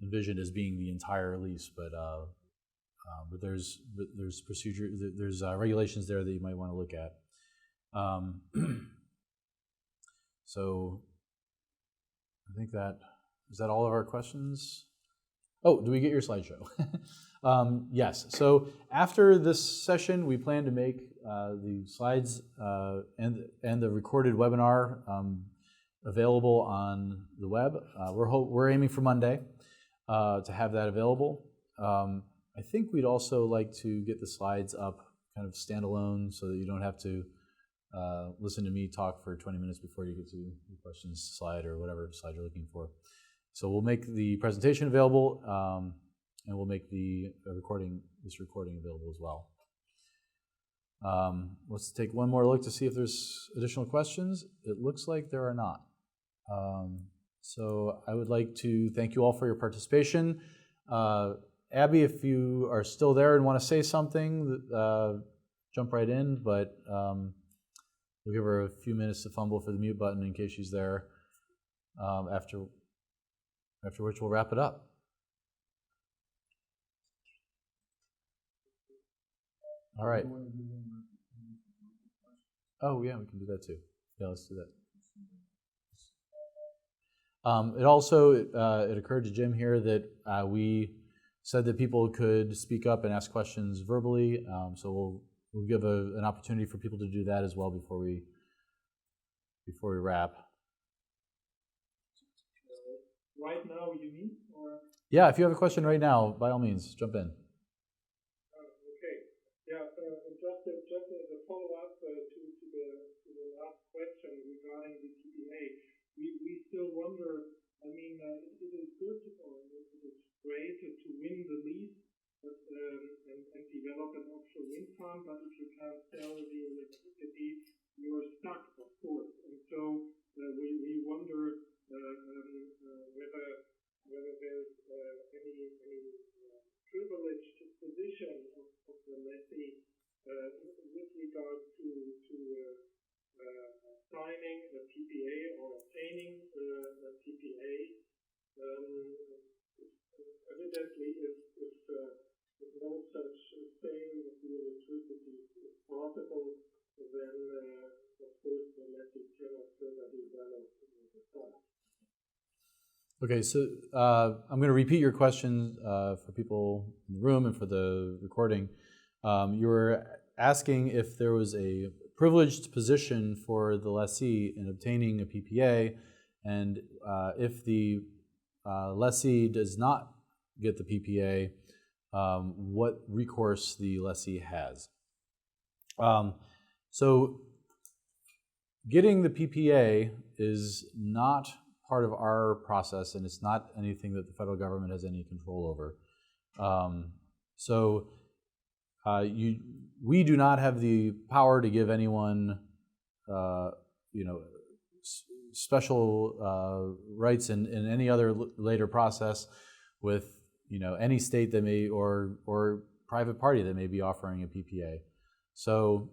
envisioned as being the entire lease, but there's procedure, there's regulations there that you might want to look at. So I think is that all of our questions? Oh, do we get your slideshow? Yes. So after this session, we plan to make the slides and the recorded webinar available on the web. We're aiming for Monday to have that available. I think we'd also like to get the slides up kind of standalone so that you don't have to listen to me talk for 20 minutes before you get to the questions slide or whatever slide you're looking for. So we'll make the presentation available, and we'll make this recording available as well. Let's take one more look to see if there's additional questions. It looks like there are not. So I would like to thank you all for your participation. Abby, if you are still there and want to say something, jump right in, but we'll give her a few minutes to fumble for the mute button in case she's there, after which we'll wrap it up. All right. Oh, yeah, we can do that too. Yeah, let's do that. It also it occurred to Jim here that we said that people could speak up and ask questions verbally, so we'll give an opportunity for people to do that as well before we wrap. Right now, you mean? Or? Yeah, if you have a question right now, by all means, jump in. Okay. Yeah, just as a follow-up to the last question regarding the PPA, we still wonder, it is good or it is great to win the lease and develop an offshore wind farm, but if you can't sell the electricity, you're stuck, of course. And so we wonder whether there's any privileged position of the lessee with regard to signing a PPA or obtaining a PPA. Evidently, if no such sale of the electricity is possible, then of course the lessee cannot Okay, so I'm going to repeat your question for people in the room and for the recording. You were asking if there was a privileged position for the lessee in obtaining a PPA, and if the lessee does not get the PPA, what recourse the lessee has. So getting the PPA is not part of our process, and it's not anything that the federal government has any control over. We do not have the power to give anyone, special rights in any other later process with, any state that may or private party that may be offering a PPA. So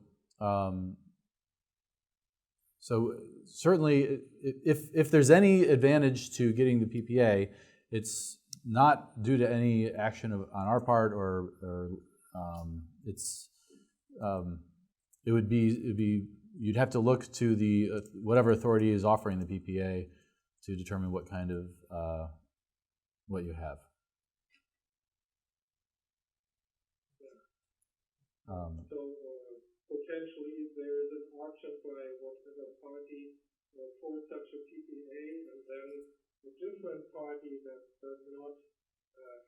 certainly, if there's any advantage to getting the PPA, it's not due to any action on our part, or it would be you'd have to look to the whatever authority is offering the PPA to determine what kind of what you have. Potentially, if there is an auction by whatever party for such a PPA, and then a different party that does not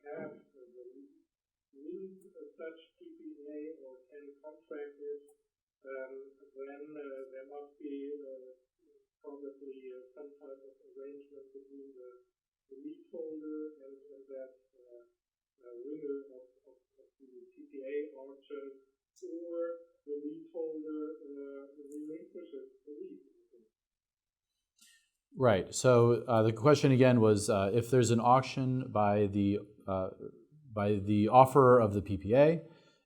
have such PPA or can contract it, then there must be probably some type of arrangement between the leaseholder and that winner of the PPA auction, or the leaseholder relinquishes the lease. Right. So the question again was if there's an auction by the offerer of the PPA,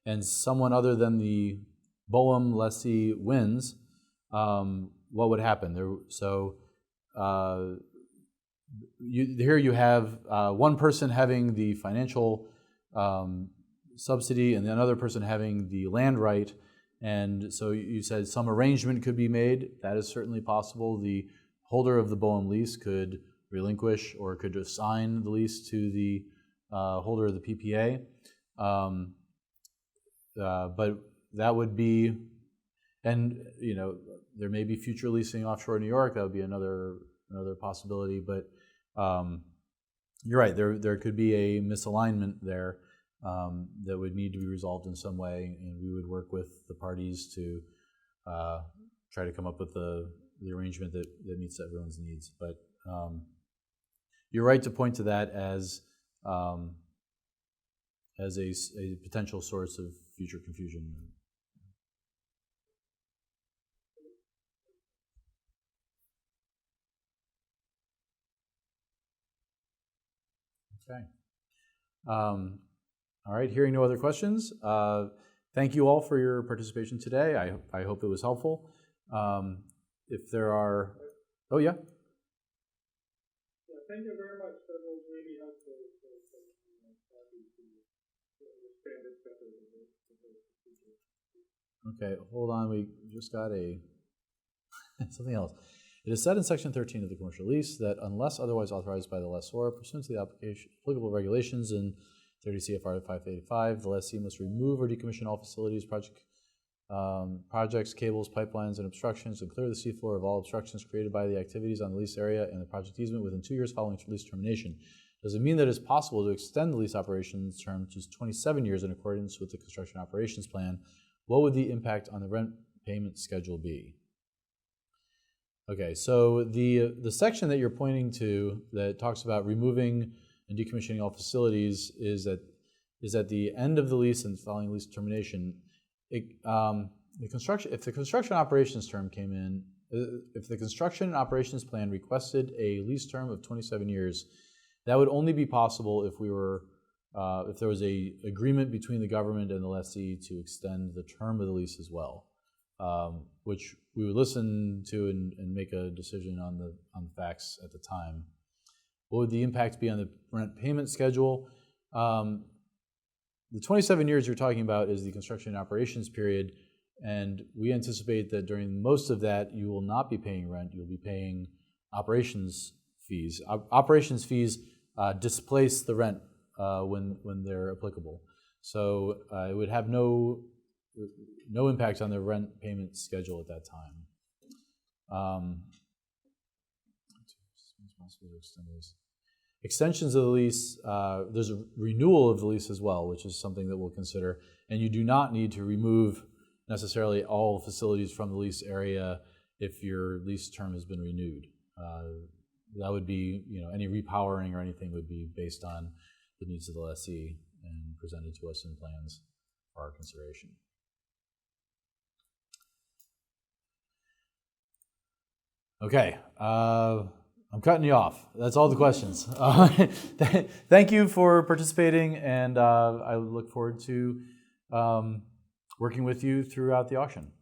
and someone other than the BOEM lessee wins, what would happen? Here you have one person having the financial subsidy and another person having the land right, and so you said some arrangement could be made. That is certainly possible. The holder of the BOEM lease could relinquish or could assign the lease to the holder of the PPA, but that would be, and there may be future leasing offshore New York. That would be another possibility. But you're right. There could be a misalignment there that would need to be resolved in some way, and we would work with the parties to try to come up with the arrangement that meets everyone's needs. But you're right to point to that as a potential source of future confusion. Okay. All right, hearing no other questions, thank you all for your participation today. I hope it was helpful. If there are, oh yeah? Thank you very much. That was really helpful to understand it better. Okay, hold on, we just got something else. It is said in Section 13 of the commercial lease that unless otherwise authorized by the lessor, pursuant to the applicable regulations in 30 CFR 585, the lessee must remove or decommission all facilities, projects, cables, pipelines, and obstructions, and clear the seafloor of all obstructions created by the activities on the lease area and the project easement within 2 years following lease termination. Does it mean that it's possible to extend the lease operations term to 27 years in accordance with the construction operations plan? What would the impact on the rent payment schedule be? Okay, so the section that you're pointing to that talks about removing and decommissioning all facilities is at the end of the lease and following lease termination. If the construction operations term came in, if the construction operations plan requested a lease term of 27 years, that would only be possible if if there was a agreement between the government and the lessee to extend the term of the lease as well, which we would listen to and make a decision on the facts at the time. What would the impact be on the rent payment schedule? The 27 years you're talking about is the construction and operations period, and we anticipate that during most of that you will not be paying rent. You'll be paying operations fees. Operations fees displace the rent when they're applicable. So it would have no impact on the rent payment schedule at that time. Extensions of the lease, there's a renewal of the lease as well, which is something that we'll consider. And you do not need to remove necessarily all facilities from the lease area if your lease term has been renewed. That would be, any repowering or anything would be based on the needs of the lessee and presented to us in plans for our consideration. Okay, I'm cutting you off. That's all the questions. Thank you for participating, and I look forward to working with you throughout the auction.